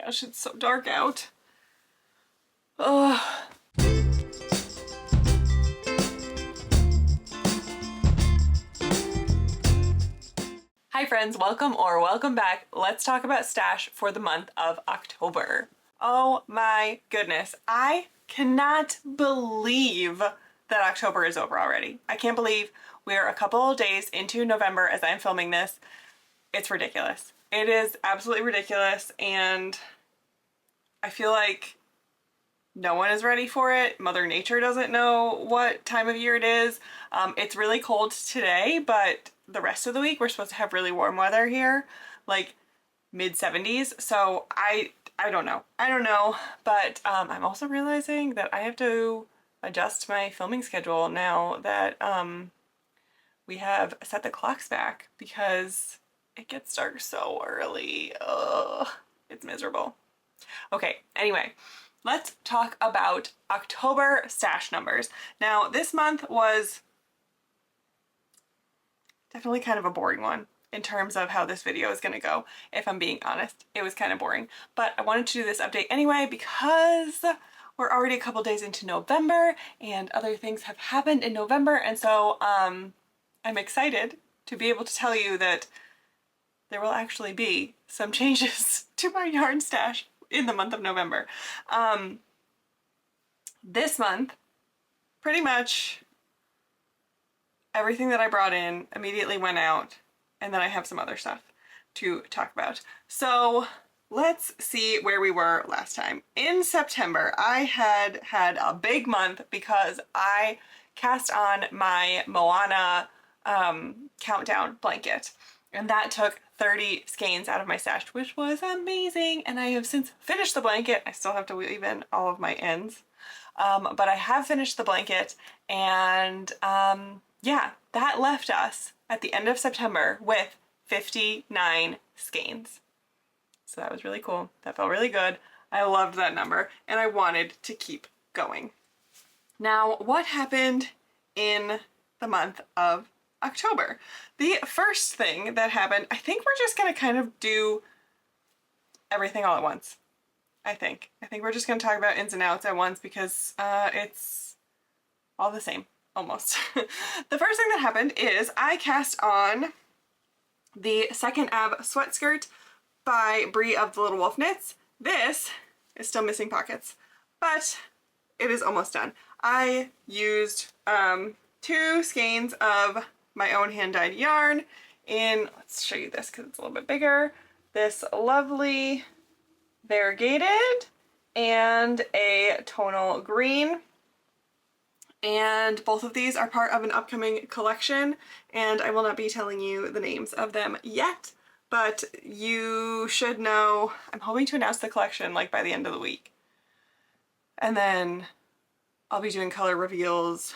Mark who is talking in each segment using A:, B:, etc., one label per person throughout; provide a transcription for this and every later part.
A: gosh, it's so dark out. Ugh. Hi friends, welcome back. Let's talk about stash for the month of October. Oh my goodness, I cannot believe that October is over already. I can't believe we're a couple of days into November as I'm filming this. It's ridiculous. It is absolutely ridiculous, and I feel like no one is ready for it. Mother Nature doesn't know what time of year it is. It's really cold today, but the rest of the week we're supposed to have really warm weather here, like mid 70s. So I don't know. But I'm also realizing that I have to adjust my filming schedule now that we have set the clocks back because it gets dark so early. Ugh, it's miserable. Okay, anyway, let's talk about October stash numbers. Now, this month was definitely kind of a boring one in terms of how this video is going to go. If I'm being honest, it was kind of boring. But I wanted to do this update anyway because we're already a couple days into November and other things have happened in November. And so I'm excited to be able to tell you that there will actually be some changes to my yarn stash in the month of November. This month, pretty much everything that I brought in immediately went out, and then I have some other stuff to talk about. So let's see where we were last time. In September, I had a big month because I cast on my Moana countdown blanket, and that took 30 skeins out of my stash, which was amazing. And I have since finished the blanket. I still have to weave in all of my ends, but I have finished the blanket, and yeah, that left us at the end of September with 59 skeins. So that was really cool. That felt really good. I loved that number and I wanted to keep going. Now, what happened in the month of October? The first thing that happened, I think we're just gonna kind of do everything all at once. I think we're just gonna talk about ins and outs at once because it's all the same, almost. The first thing that happened is I cast on the Second Ab sweat skirt by Brie of the Little Wolf Knits. This is still missing pockets, but it is almost done. I used 2 skeins of my own hand-dyed yarn in, let's show you this because it's a little bit bigger, this lovely variegated and a tonal green. And both of these are part of an upcoming collection, and I will not be telling you the names of them yet, but you should know. I'm hoping to announce the collection like by the end of the week. And then I'll be doing color reveals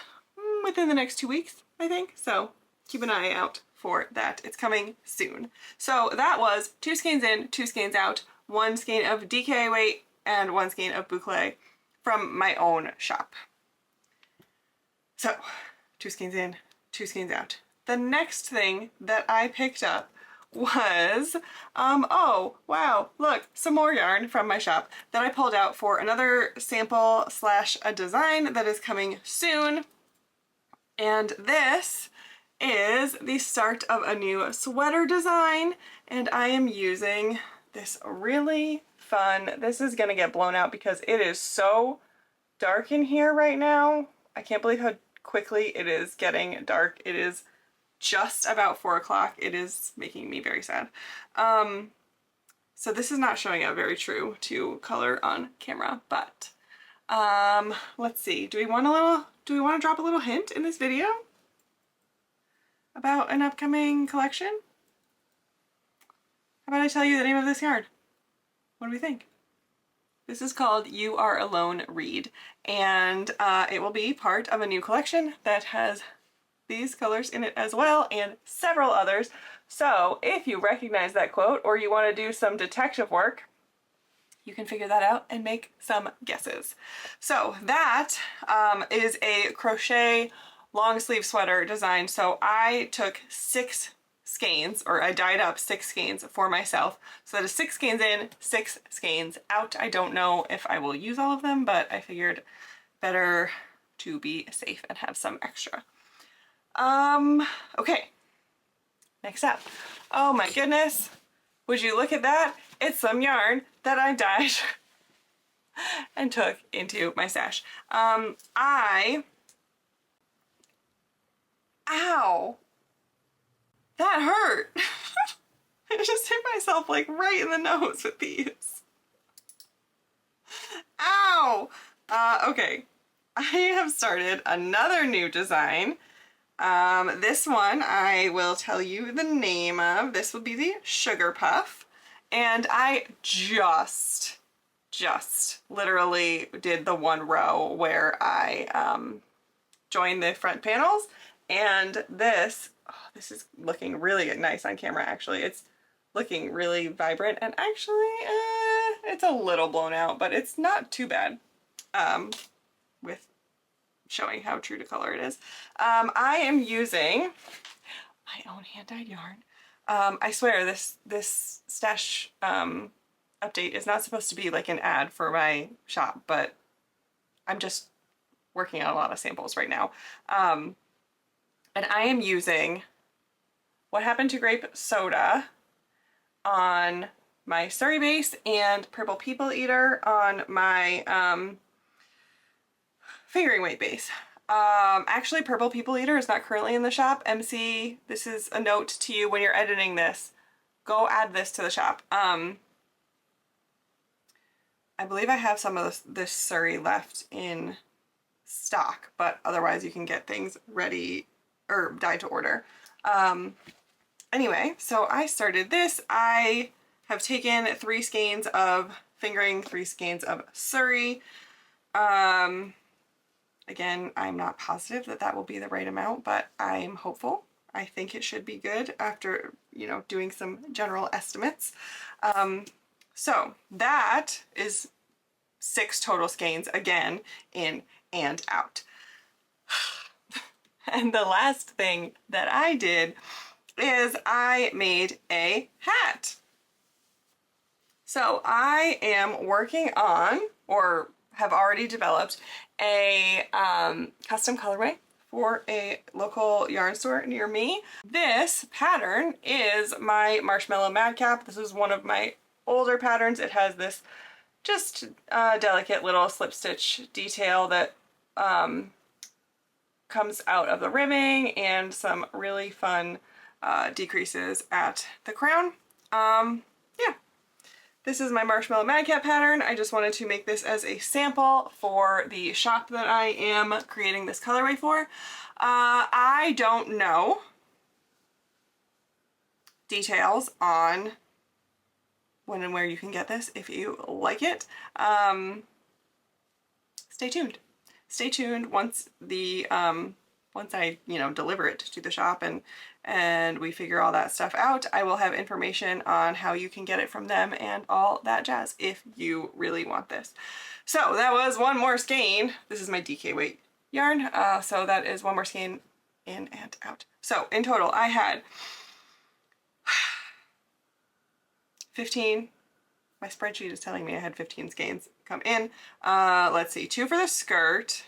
A: within the next 2 weeks, I think. So keep an eye out for that. It's coming soon. So that was 2 skeins in, 2 skeins out, 1 skein of DK weight, and 1 skein of boucle from my own shop. So 2 skeins in, 2 skeins out. The next thing that I picked up was, oh wow, look, some more yarn from my shop that I pulled out for another sample slash a design that is coming soon. And this is the start of a new sweater design, and I am using this really fun, this is gonna get blown out because it is so dark in here right now. I can't believe how quickly it is getting dark. It is just about 4 o'clock. It is making me very sad. So this is not showing up very true to color on camera, but let's see. Do we want to drop a little hint in this video about an upcoming collection? How about I tell you the name of this yarn? What do we think? This is called You Are Alone Read, and it will be part of a new collection that has these colors in it as well and several others. So if you recognize that quote or you want to do some detective work, you can figure that out and make some guesses. So that is a crochet long sleeve sweater design. So I took 6 skeins, or I dyed up 6 skeins for myself. So that is 6 skeins in, 6 skeins out. I don't know if I will use all of them, but I figured better to be safe and have some extra. Okay, next up. Oh my goodness, would you look at that? It's some yarn that I dyed and took into my stash. Ow, that hurt. I just hit myself like right in the nose with these. Ow! Okay, I have started another new design. This one I will tell you the name of. This will be the Sugar Puff. And I just literally did the one row where I joined the front panels. And this is looking really nice on camera actually. It's looking really vibrant, and actually it's a little blown out, but it's not too bad with showing how true to color it is. I am using my own hand-dyed yarn. I swear this stash update is not supposed to be like an ad for my shop, but I'm just working on a lot of samples right now. And I am using What Happened to Grape Soda on my Surrey base and Purple People Eater on my fingering weight base. Actually, Purple People Eater is not currently in the shop. MC, this is a note to you when you're editing this. Go add this to the shop. I believe I have some of this Surrey left in stock, but otherwise you can get things ready or dyed to order. Anyway, so I started this. I have taken 3 skeins of fingering, 3 skeins of Surrey. Again, I'm not positive that that will be the right amount, but I'm hopeful. I think it should be good after, you know, doing some general estimates. So that is 6 total skeins, again, in and out. And the last thing that I did is I made a hat. So I am working on, or have already developed, a custom colorway for a local yarn store near me. This pattern is my Marshmallow Madcap. This is one of my older patterns. It has this just delicate little slip stitch detail that comes out of the ribbing and some really fun decreases at the crown. Yeah, this is my Marshmallow Madcap pattern. I just wanted to make this as a sample for the shop that I am creating this colorway for. I don't know details on when and where you can get this. If you like it, stay tuned. Stay tuned once the once I, you know, deliver it to the shop and we figure all that stuff out. I will have information on how you can get it from them and all that jazz if you really want this. So that was one more skein. This is my DK weight yarn. So that is one more skein in and out. So in total I had 15. My spreadsheet is telling me I had 15 skeins come in. Let's see, 2 for the skirt,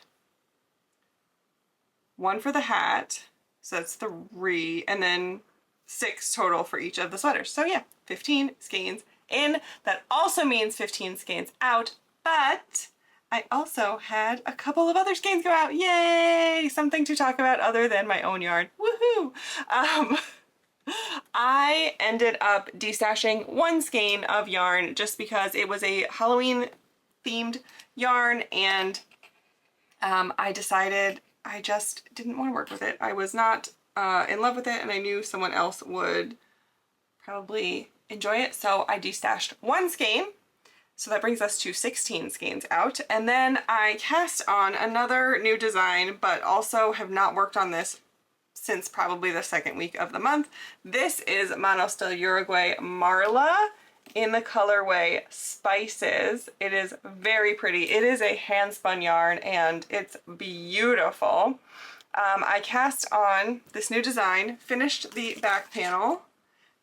A: 1 for the hat, so that's 3, and then 6 total for each of the sweaters. So yeah, 15 skeins in. That also means 15 skeins out, but I also had a couple of other skeins go out. Yay! Something to talk about other than my own yarn. Woohoo! I ended up destashing 1 skein of yarn just because it was a Halloween themed yarn, and I decided I just didn't want to work with it. I was not in love with it, and I knew someone else would probably enjoy it, so I destashed 1 skein. So that brings us to 16 skeins out, and then I cast on another new design, but also have not worked on this since probably the 2nd week of the month. This is Manos del Uruguay Marla in the colorway Spices. It is very pretty. It is a hand spun yarn and it's beautiful. I cast on this new design, finished the back panel,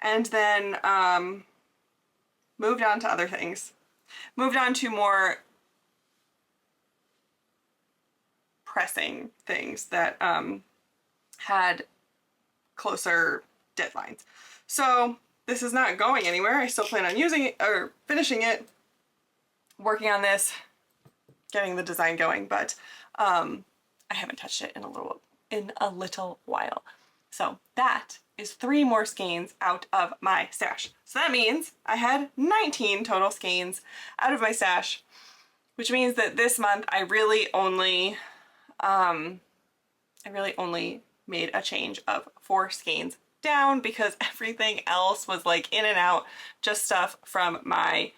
A: and then moved on to other things. Moved on to more pressing things that had closer deadlines. So this is not going anywhere. I still plan on using it or finishing it, working on this, getting the design going, but I haven't touched it in a little while. So that is 3 more skeins out of my stash. So that means I had 19 total skeins out of my stash, which means that this month I really only made a change of 4 skeins down because everything else was like in and out, just stuff from my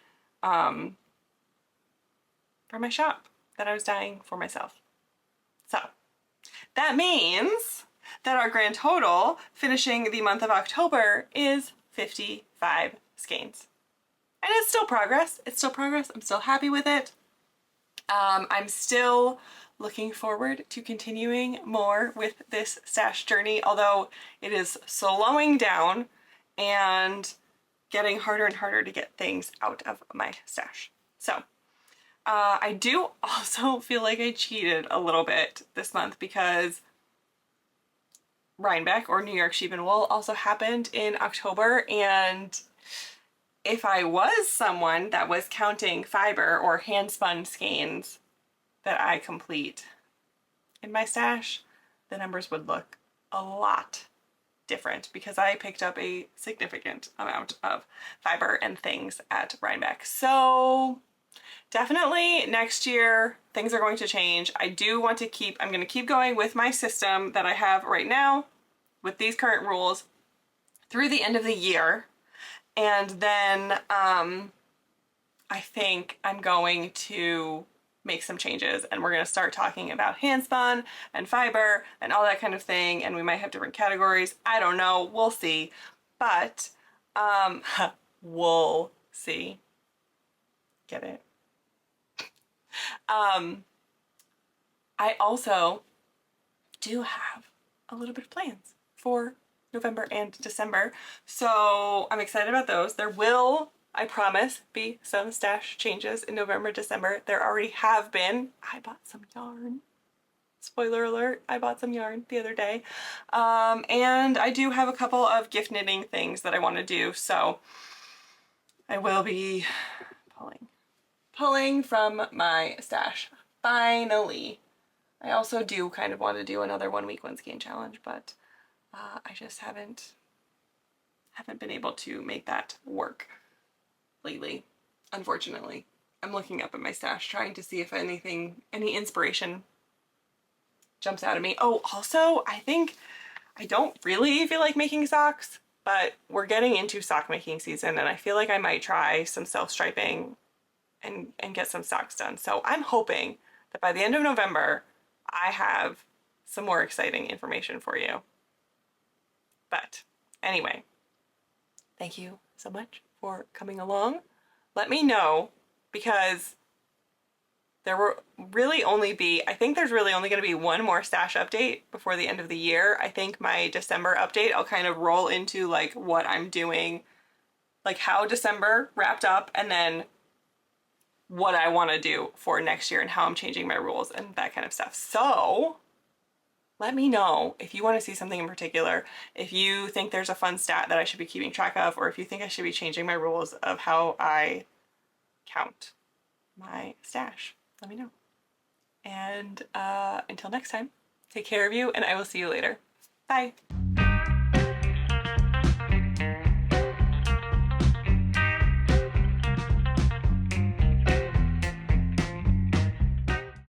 A: shop that I was dyeing for myself. So that means that our grand total finishing the month of October is 55 skeins. And it's still progress. It's still progress. I'm still happy with it. I'm still looking forward to continuing more with this stash journey, although it is slowing down and getting harder and harder to get things out of my stash. So I do also feel like I cheated a little bit this month because Rhinebeck, or New York Sheep and Wool, also happened in October, and if I was someone that was counting fiber or hand spun skeins that I complete in my stash, the numbers would look a lot different because I picked up a significant amount of fiber and things at Rhinebeck. So definitely next year things are going to change. I'm going to keep going with my system that I have right now with these current rules through the end of the year. And then I think I'm going to make some changes, and we're going to start talking about hand spun and fiber and all that kind of thing, and we might have different categories. I don't know, we'll see. But we'll see. Get it? I also do have a little bit of plans for November and December, so I'm excited about those. There will, I promise, be some stash changes in November, December. There already have been. I bought some yarn. Spoiler alert, I bought some yarn the other day. And I do have a couple of gift knitting things that I want to do, so I will be pulling from my stash. Finally. I also do kind of want to do another 1 week 1 skein challenge, but I just haven't been able to make that work lately, unfortunately. I'm looking up at my stash trying to see if any inspiration jumps out at me. Oh, also, I don't really feel like making socks, but we're getting into sock making season, and I feel like I might try some self-striping and get some socks done. So I'm hoping that by the end of November, I have some more exciting information for you. But anyway, thank you so much for coming along. Let me know, because there will really only be, I think there's really only going to be 1 more stash update before the end of the year. I think my December update, I'll kind of roll into like what I'm doing, like how December wrapped up, and then what I want to do for next year and how I'm changing my rules and that kind of stuff. So let me know if you want to see something in particular, if you think there's a fun stat that I should be keeping track of, or if you think I should be changing my rules of how I count my stash. Let me know. And until next time, take care of you, and I will see you later. Bye.